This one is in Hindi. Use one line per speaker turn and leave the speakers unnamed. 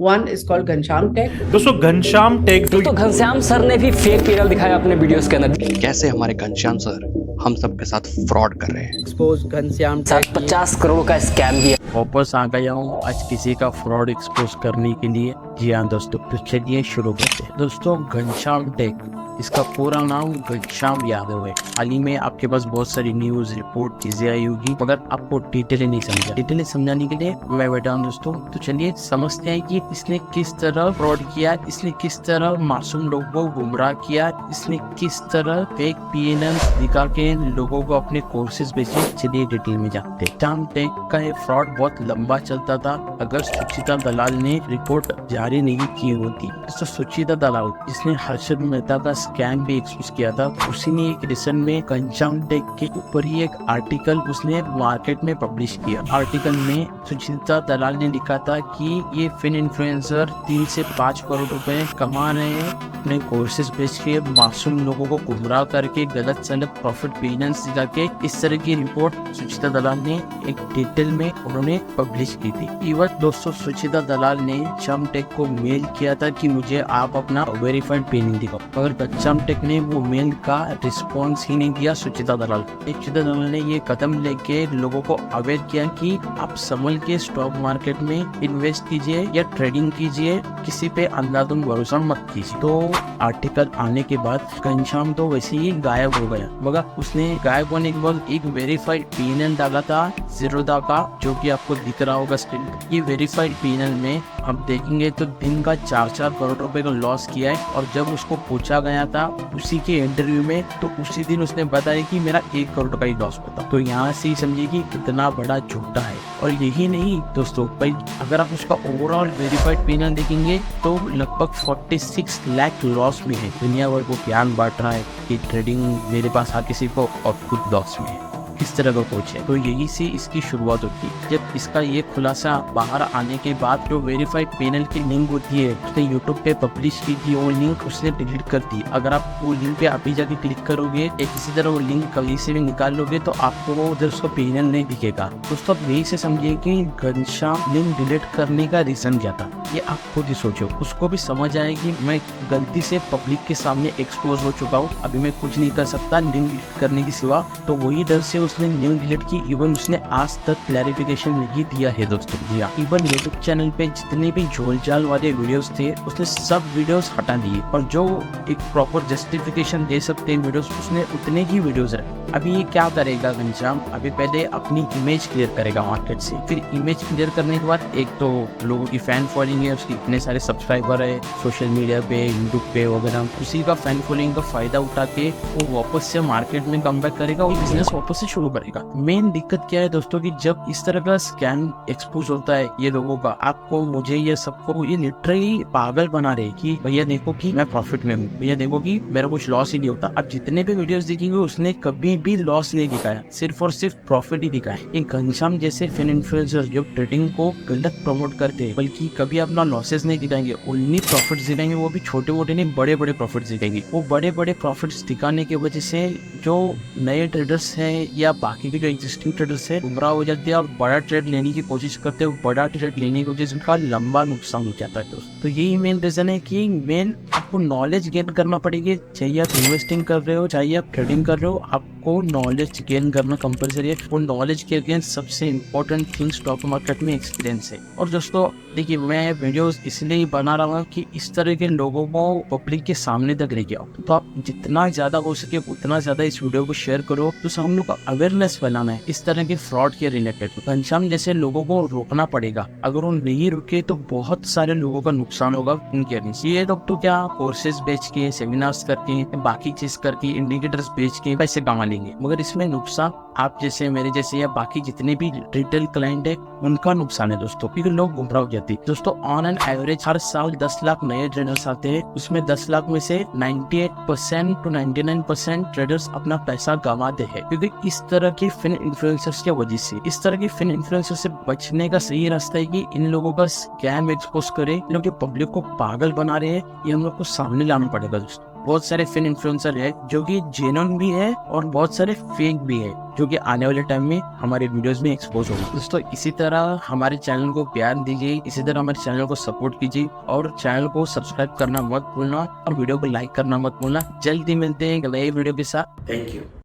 One is called Ghanshyam Tech.
दोस्तों घनश्याम टेक
दोस्तों घनश्याम सर ने भी फेक पीरल दिखाया अपने वीडियोस के अंदर।
कैसे हमारे घनश्याम सर हम सब के साथ फ्रॉड कर रहे हैं।
Expose Ghanshyam Tech.
50 करोड़ का स्कैम किया।
वापस आ गया हूँ आज किसी का फ्रॉड एक्सपोज करने के लिए। जी हाँ दोस्तों, तो चलिए शुरू करते हैं। दोस्तों घनश्याम टेक, इसका पूरा नाम घनश्याम यादव है। हाल ही में आपके पास बहुत सारी न्यूज रिपोर्ट चीजें आई होगी, मगर आपको डिटेल नहीं समझा। डिटेल समझाने के लिए मैं बैठा हूँ दोस्तों। तो चलिए समझते हैं कि इसने किस तरह फ्रॉड किया, इसने किस तरह मासूम लोगों को गुमराह किया, इसने किस तरह फेक पीएनएल दिखा के लोगों को अपने कोर्सेज बेचे। चलिए डिटेल में जानते हैं। घनश्याम टेक का ये फ्रॉड बहुत लंबा चलता था अगर सुचिता दलाल ने रिपोर्ट जारी नहीं की होती। तो सुचिता दलाल इसने हर्षद मेहता का स्कैम भी एक्सपोज किया था। उसी ने एक रिसेंट में घनश्याम टेक के ऊपर ही एक आर्टिकल उसने मार्केट में पब्लिश किया। आर्टिकल में सुचिता दलाल ने लिखा था कि ये फिन इन्फ्लुएंसर 3 से 5 करोड़ रुपए कमा रहे हैं अपने कोर्सेज बेच के, मासूम लोगों को गुमराह करके, गलत सलत प्रॉफिट बिजनेस दिखा के। इस तरह की रिपोर्ट सुचिता दलाल ने एक डिटेल में उन्होंने पब्लिश की थी। इवन दोस्तों सुचिता दलाल ने घनश्याम टेक को मेल किया था कि मुझे आप अपना वेरीफाइड पेनिंग दिखाओ, मगर घनश्याम टेक ने वो मेल का रिस्पॉन्स ही नहीं दिया सुचिता दलाल। सुचिता दलाल ने ये कदम लेके लोगों को अवेयर किया कि आप संभल के स्टॉक मार्केट में इन्वेस्ट कीजिए या ट्रेडिंग कीजिए, किसी पे अंधाधुंध भरोसा मत कीजिए। तो आर्टिकल आने के बाद घनश्याम तो वैसे ही गायब हो गया, मगर उसने गायब होने के बाद एक वेरीफाइड पीएनएल डाला था जीरोधा का, जो कि आपको दिख रहा होगा स्क्रीन पे। ये वेरीफाइड पीएनएल में आप देखेंगे तो दिन का 4-4 करोड़ रुपए का लॉस किया है। और जब उसको पूछा गया था उसी के इंटरव्यू में, तो उसी दिन उसने बताया कि मेरा 1 करोड़ का ही लॉस होता। तो यहाँ से ही समझिए कि कितना बड़ा झूठा है। और यही नहीं दोस्तों, भाई अगर आप उसका ओवरऑल वेरीफाइड पीएनएल देखेंगे तो लगभग 46 लाख लॉस में है। दुनिया भर को ज्ञान बांट रहा है कि ट्रेडिंग मेरे पास हर किसी को, और खुद लॉस में है। किस तरह का कोच है। तो यही से इसकी शुरुआत होती है। जब इसका ये खुलासा बाहर आने के बाद जो वेरीफाइड पैनल की लिंक होती है उसने यूट्यूब पे पब्लिश की थी, वो लिंक उसने डिलीट कर दी। अगर आप वो लिंक पे अभी जाके क्लिक करोगे या किसी तरह वो लिंक कहीं से भी निकाल लोगे तो आपको वो उधर उसका पैनल नहीं दिखेगा। दोस्तों आप यही से समझिए कि घनश्याम लिंक डिलीट करने का रीजन क्या था, ये आप खुद ही सोचो। उसको भी समझ आए कि मैं गलती से पब्लिक के सामने एक्सपोज हो चुका हूँ, अभी मैं कुछ नहीं कर सकता लिंक डिलीट करने की सिवा। तो वही डर से उसने लिंक डिलीट की। इवन उसने आज तक क्लैरिफिकेशन नहीं दिया है दोस्तों। जी हाँ, इवन यूट्यूब चैनल पे जितने भी झोलझाल वाले वीडियोस थे उसने सब वीडियोस हटा दिए, और जो एक प्रॉपर जस्टिफिकेशन दे सकते हैं वीडियोस उसने उतने ही वीडियोस रखे। अभी ये क्या करेगा घनश्याम, अभी पहले अपनी इमेज क्लियर करेगा मार्केट से, फिर इमेज क्लियर करने के बाद एक तो लोगों की फैन फॉलोइंग है, उसकी इतने सारे सब्सक्राइबर है सोशल मीडिया पे, यूट्यूब पे वगैरह, उसी का फैन फॉलोइंग का फायदा उठा के वो वापस से मार्केट में कमबैक करेगा, वो बिजनेस वापस से शुरू करेगा। मेन दिक्कत क्या है दोस्तों कि जब इस तरह का स्कैम एक्सपोज होता है ये लोगों का, आपको, मुझे, ये सबको, ये लिटरली पागल बना रहे कि भैया देखो कि मैं प्रॉफिट में हूँ, भैया देखो कि मेरा कुछ लॉस ही नहीं होता। अब जितने भी वीडियोस देखेंगे उसने कभी भी लॉस नहीं दिखाया, सिर्फ और सिर्फ प्रॉफिट ही दिखाया। ये घनश्याम जैसे फिन इन्फ्लुएंसर जो ट्रेडिंग को गलत प्रमोट करते हैं, बल्कि कभी अपना लॉसेस नहीं दिखाएंगे, ओनली प्रॉफिट्स दिखाएंगे, वो भी छोटे मोटे नहीं बड़े बड़े प्रॉफिट्स दिखाएंगे। वो बड़े बड़े प्रॉफिट्स दिखाने की वजह से जो नए ट्रेडर्स हैं या बाकी के जो एग्जिस्टिंग ट्रेडर्स है गुमराह हो जाते हैं और बड़ा ट्रेड लेने की कोशिश करते हैं। बड़ा ट्रेड लेने की वजह से उनका लंबा नुकसान हो जाता है दोस्तों। तो यही मेन रीजन है कि मेन आपको नॉलेज गेन करना पड़ेगी। चाहे आप इन्वेस्टिंग कर रहे हो चाहे आप ट्रेडिंग कर रहे हो, आपको नॉलेज गेन करना कंपलसरी है। वो नॉलेज के गेन सबसे इम्पोर्टेंट थिंग स्टॉक मार्केट में एक्सपीरियंस है। और दोस्तों देखिए, मैं वीडियोस इसलिए बना रहा हूँ कि इस तरह के लोगों को पब्लिक के सामने तक लेके आओ। तो आप जितना ज्यादा हो सके उतना ज्यादा इस वीडियो को शेयर करो, तो हम लोग का अवेयरनेस फैलाना है इस तरह के फ्रॉड के रिलेटेड। घनश्याम जैसे लोगों को रोकना पड़ेगा, अगर वो नहीं रुके तो बहुत सारे लोगों का नुकसान होगा उनके अगेंस्ट। ये लोग तो क्या कोर्सेज बेच के, सेमिनार्स करके, बाकी चीज करके, इंडिकेटर्स बेच के पैसे कमा लेंगे, मगर इसमें नुकसान आप जैसे, मेरे जैसे या बाकी जितने भी रिटेल क्लाइंट है उनका नुकसान है दोस्तों, क्योंकि लोग गुमराह हो जाते हैं। दोस्तों ऑन एन एवरेज हर साल 10 लाख नए ट्रेडर्स आते हैं, उसमें 10 लाख में से 98% to 99% ट्रेडर्स अपना पैसा गंवाते हैं, क्योंकि इस तरह के फिन इन्फ्लुएंसर्स की वजह से। इस तरह के फिन इन्फ्लुएंसर से बचने का सही रास्ता है कि इन लोगों का स्कैम एक्सपोज करे, इन लोग पब्लिक को पागल बना रहे हैं, ये हम लोग को सामने लाना पड़ेगा दोस्तों। बहुत सारे फिन इन्फ्लुएंसर है जो कि जेन्युइन भी है और बहुत सारे फेक भी है, जो कि आने वाले टाइम में हमारे वीडियोस में एक्सपोज होगा। दोस्तों इसी तरह हमारे चैनल को प्यार दीजिए, इसी तरह हमारे चैनल को सपोर्ट कीजिए और चैनल को सब्सक्राइब करना मत भूलना और वीडियो को लाइक करना मत भूलना। जल्दी मिलते हैं एक नए वीडियो के साथ। Thank you.